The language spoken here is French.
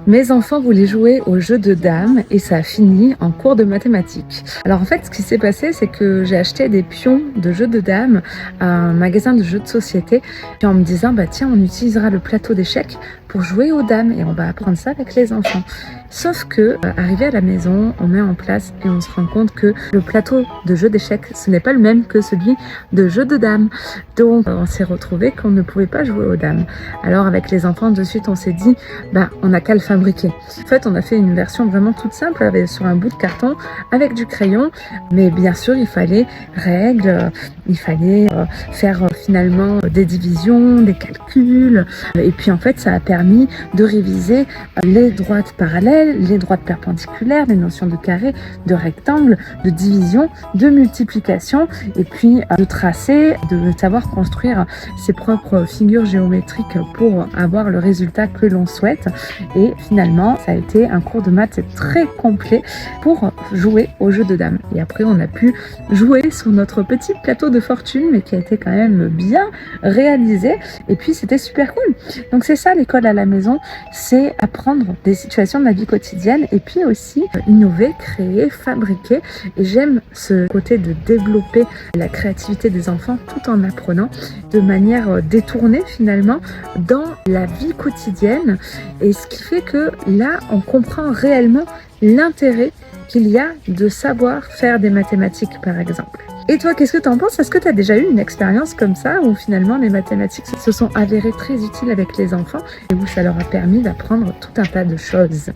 Mes enfants voulaient jouer au jeu de dames et ça a fini en cours de mathématiques. Alors en fait, ce qui s'est passé, c'est que j'ai acheté des pions de jeux de dames à un magasin de jeux de société, puis en me disant, bah tiens, on utilisera le plateau d'échecs pour jouer aux dames et on va apprendre ça avec les enfants. Sauf que, arrivé à la maison, on met en place et on se rend compte que le plateau de jeux d'échecs, ce n'est pas le même que celui de jeux de dames. Donc, on s'est retrouvé qu'on ne pouvait pas jouer aux dames. Alors, avec les enfants, de suite, on s'est dit, bah, on n'a qu'à le fabriquer. En fait, on a fait une version vraiment toute simple, sur un bout de carton, avec du crayon. Mais bien sûr, il fallait règles, il fallait faire finalement des divisions, des calculs. Et puis, en fait, ça a permis de réviser les droites parallèles, les droites perpendiculaires, les notions de carré, de rectangle, de division, de multiplication, et puis de tracer, de savoir construire ses propres figures géométriques pour avoir le résultat que l'on souhaite. Et finalement, ça a été un cours de maths très complet pour jouer au jeu de dames. Et après, on a pu jouer sur notre petit plateau de fortune, mais qui a été quand même bien réalisé. Et puis, c'était super cool. Donc, c'est ça l'école à la maison, c'est apprendre des situations de la vie quotidienne et puis aussi innover, créer, fabriquer. Et j'aime ce côté de développer la créativité des enfants tout en apprenant de manière détournée finalement dans la vie quotidienne. Et ce qui fait que là, on comprend réellement l'intérêt qu'il y a de savoir faire des mathématiques par exemple. Et toi, qu'est-ce que tu en penses? Est-ce que tu as déjà eu une expérience comme ça où finalement les mathématiques se sont avérées très utiles avec les enfants et où ça leur a permis d'apprendre tout un tas de choses?